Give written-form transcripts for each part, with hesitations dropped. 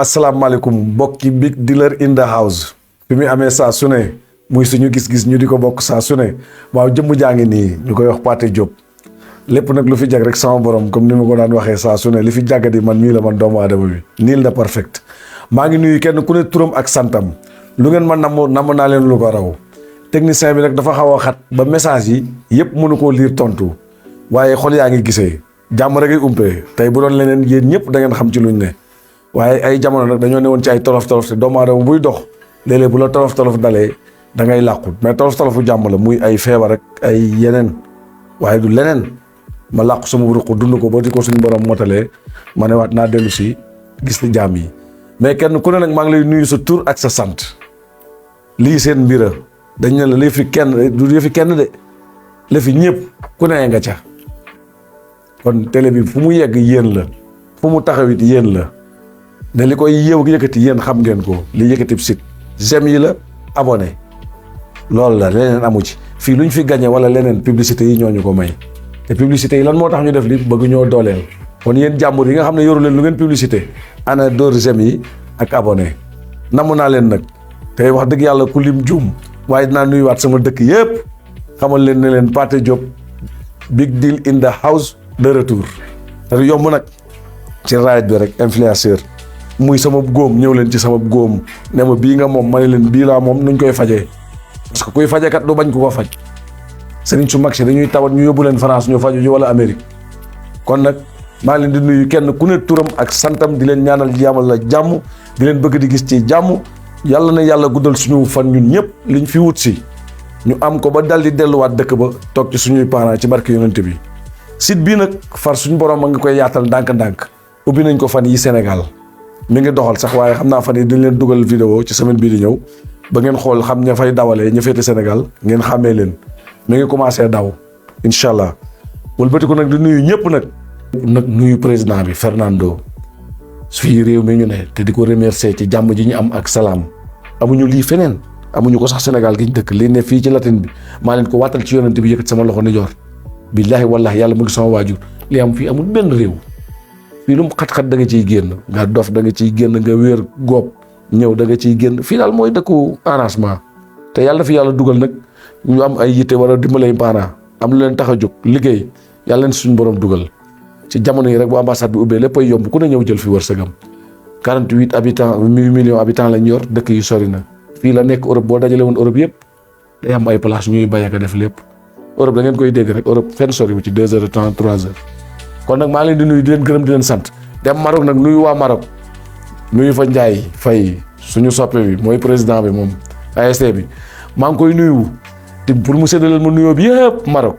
asalaamaaleykum mbokki big dealer in the house fi muy amee saa su ne muy suñu gis-gis ñu di ko bokk saa su ne waaw jëmm jaa ngi nii ñu koy wax Pathé Diop lépp nag lu fi jag rek sama borom comme ni ma ko daan waxee saa su ne li fi jàggadi man mii la man doomu aadama bi niil na perfect maa ngi nuyu kenn ku ne turam ak santam lu ngeen ma namm naa leen lu ko raw technicien bi nag dafa xaw a xat ba message yi yëpp mënu koo lire tontu waaye xol yaa ngi gisee jàmm rek ay umpee tey bu doon leneen yéen ñëpp da ngeen xam ci luñ ne waaye ay jamono nag dañoo newoon ci ay tolof te doomu aadama buy dox léeg-léeg bu la tolof dalee da ngay làqu mais tolofu jàmm la muy ay feebar ak ay yeneen waaye du leneen ma làqu sama ruq dund ko ba di ko suñu borom motalee ma ne waat naa dellu si gis li jàmm yi mais kenn ku ne nag maa ngi lay nuyu sa tur ak sa sant lii seen mbira dañ ne la li fi kenn du yëfi kenn de li fi ñëpp ku ne nga ca kon télé bi fu mu yegg yéen la fu mu taxawit yéen la ne li koy yéew yëkkati yéen xam ngeen ko li yëkkati site j'aime yi la abonné loolu la leneen amu ci fii lu ñu fi gagné wala leneen publicité yi ñooñu ko may te publicité yi lan moo tax ñu def li bëgg ñoo dooleel kon yéen jàmbur yi nga xam ne yoru leen lu ngeen publicité ana door j'aime yi ak abonné namm naa leen nag te wax dëgg yàlla ku lim juum waaye dinaa nuyuwaat sama dëkk yëpp xamal leen ne leen Pathé Diop big deal in the house de retour te yomb nag ci raayit bi rek influenceur muy sama góom ñëw leen ci sama góom ne ma bii nga moom ma ne leen bii laa moom nuñ koy fajee parce que kuy fajekat du bañ ku ko faj sëriñ su mag si dañuy tawat ñu yóbbu leen France ñu faju ji wala Amérique kon nag maa leen di nuyu kenn ku ne turam ak santam di leen ñaanal yamal la jàmm di leen bëgg di gis ci jàmm yàlla na yàlla guddal suñu fan ñun ñëpp liñ fi wut si ñu am ko ba dal di delluwaat dëkk ba toog ci suñuy parents ci barke yonent bi site bii nag far suñu borom a ngi koy yaatal ndànk-ndànk ubbi nañ ko fan yi Sénégal mi ngi doxal sax waaye xam naa fan yi dañ leen dugal vidéo ci semaine bii di ñëw ba ngeen xool xam ña fay dawalee ña féete Sénégal ngeen xàmmee leen mi ngi commencé daw incha allah wëlbatiku nag di nuyu ñëpp nag nuyu président bi Fernando fii réew mi ñu ne te di ko remercier ci jàmm ji ñu am ak salaam amuñu lii feneen amuñu ko sax Sénégal gi ñu dëkk lii ne fii ci latin bi maa leen ko waatal ci yonent bi yëkkat sama loxo ni joor billaahi wallaahi yàlla mu ngi sama waajur li am fii amul benn réew fii lu mu xat-xat da nga ciy génn nga dof da nga ciy génn nga wéer góob ñëw da nga ciy génn fii daal mooy dëkku arrangement te yàlla fi yàlla dugal nag ñu am ay yitte war a dimbalay parents am lu leen tax a jóg liggéey yàlla leen suñu borom dugal ci jamono yi rek bu ambassade bi ubbee lépp ay yomb ku ne ñëw jël fi wërsëgam 48 habitants 8 millions habitants lañ yor dëkk yu sori na fii la nekk Europe boo dajale woon Europe yëpp day am ay place ñuy bay ak a def lépp Europe da ngeen koy dégg rek Europe fenn sori wu ci 2 heures de temps 3 heures kon nag maa leen di nuyu di leen gërëm di leen sant dem Maroc nag nuyu waa Maroc nuyu fa Ndiaye Faye suñu soppe bi mooy président bi moom ASC bi maa ngi koy nuyu te pour mu séddaleel ma nuyoo bi yëpp Maroc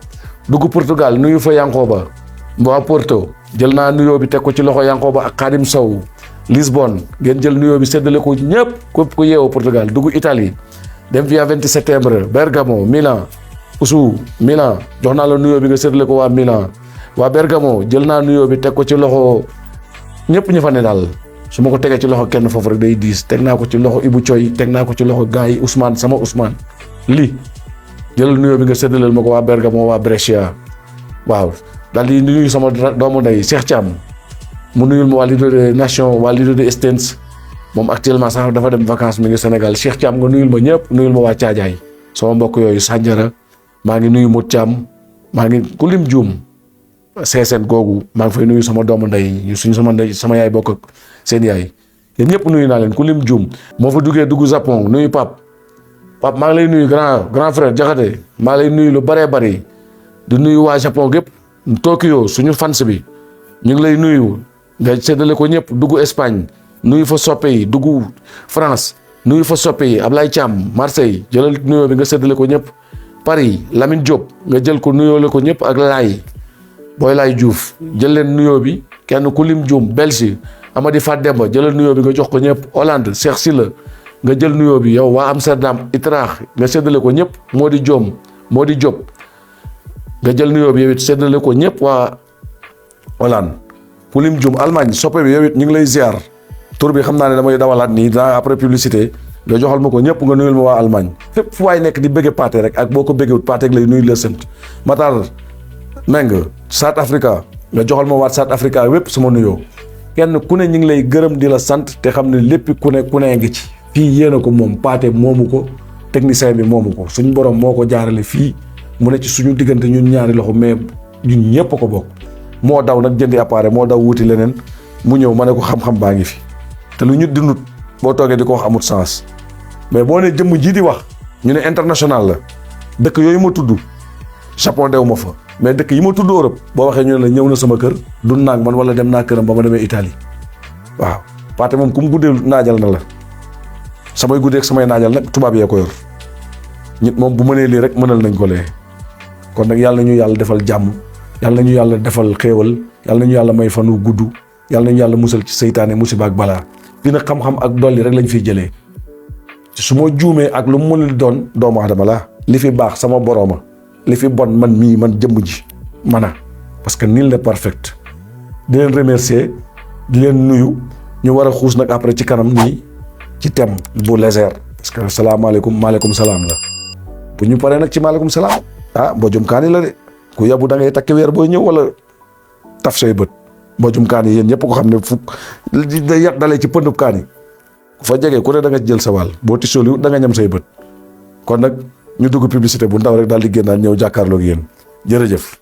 dugg Portugal nuyu fa Yankoba waa Porto jël naa nuyoo bi teg ko ci loxo Yankoba ak Khadim Sow Lisbonne ngeen jël nuyoo bi séddale ko ñëpp képp ku yeewoo Portugal dugg Italie dem via 20 septembre Bergamo Milan Usu Milan jox naa la nuyoo bi nga séddale ko waa Milan waa Bergamo jël naa nuyoo bi teg ko ci loxo ñëpp ñu fa ne daal su ma ko tegee ci loxo kenn foofu rek day diis teg naa ko ci loxo Ibou Thioy teg naa ko ci loxo gars yi Ousmane sama Ousmane lii jëlal nuyoo bi nga séddaleel ma ko waa Bergamo waa Brescia waaw daal di nuyu sama doomu ndey Cheikh Thiam mu nuyul ma waa Lido de Nation waa Lido de Estens moom actuellement sax dafa dem vacances mi ngi Sénégal Cheikh Thiam nga nuyul ma ñëpp nuyul ma waa Caajaay sama mbokk yooyu Sanjara maa ngi nuyu Mout Thiam maa ngi ku lim juum seeseen googu maa ngi fay nuyu sama doomu ndey suñu sama ndey sama yaay bokk ak seen yaay yéen ñëpp nuyu naa leen ku lim juum moo fa duggee dugg Japon nuyu Pape maa ngi lay nuyu grand frère Jaxate maa ngi lay nuyu lu bëree bëri di nuyu waa Japon gépp Tokyo suñu fans bi ñu ngi lay nuyu nga séddale ko ñëpp dugg Espagne nuyu fa soppe yi dugg France nuyu fa soppe yi Ablaye Thiam Marseille jëlal nuyoo bi nga séddale ko ñëpp Paris Lamine Diop nga jël ko nuyoole ko ñëpp ak Laay booy Laay Diouf jël leen nuyoo bi kenn ku lim juum Belgique Amady Fademba jëlal nuyoo bi nga jox ko ñëpp Hollande Cheikh Sylla nga jël nuyoo bi yow waa Amsterdam Itraax nga séddale ko ñëpp Mody Diop nga jël nuyoo bi yow it séddale ko ñëpp waa Hollande ku lim juum Allemagne soppe bi yow it ñu ngi lay ziar tur bi xam naa ne damay dawalaat nii daa après publicité nga joxal ma ko ñëpp nga nuyul ma waa Allemagne fépp fu waay nekk di bëgge Pathé rek ak boo ko bëggewut Pathé lay nuyu la sant Matar Meng South Africa nga joxal ma waat South Africa wépp suma nuyoo kenn ku ne ñu ngi lay gërëm di la sant te xam ne lépp ku ne ngi ci. fii yéen a ko moom Pathé moomu ko technicien bi moomu ko suñu borom moo ko jaarale fii mu ne ci suñu diggante ñun ñaari loxo mais ñun ñëpp ko bokk. moo daw nag jëndi appareil moo daw wuti leneen mu ñëw ma ne ko xam-xam baa ngi fi te lu ñu dundut boo toogee di ko wax amut sens mais boo ne jëmm jii di wax ñu ne international la dëkk yooyu ma tudd Japon dew ma fa mais dëkk yi ma tudd Europe boo waxee ñu ne la ñëw na sama kër dund naa ak man wala dem naa këram ba ma demee Italie waaw Pathé moom ku mu guddee naajal na la samay guddee ak samay naajal nag tubaab yee ko yor nit moom bu mënee lii rek mënal nañ ko lee kon nag yàlla na ñu yàlla defal jàmm yàlla na ñu yàlla defal xéewal yàlla na ñu yàlla may fanu gudd yàlla na ñu yàlla musal ci seytaane musiba ak balaa fii nag xam-xam ak dolli rek lañ fiy jëlee su ma juumee ak lu mu mën doon doomu aadama la li fi baax sama borooma li fi bon man mii man jëmm ji mana parce que nul n'est parfait di leen remercier di leen nuyu ñu war a xuus nag après ci kanam nii ci thème bu léger parce que salaamaaleykum maaleykum salaam la bu ñu paree nag ci maaleykum salaam mbojum kaani la de ku yabu da ngay takki weer booy ñëw wala taf say bët mbojum kaani yéen ñëpp ko xam ne fukk da yat dalee ci pëndub kaani ku fa jege ku ne da nga jël sa wàll boo tisoliw da nga ñam say bët kon nag ñu dugg publicité bu ndaw rek daal di génnaat ñëw jàkkaarloog yéen jërëjëf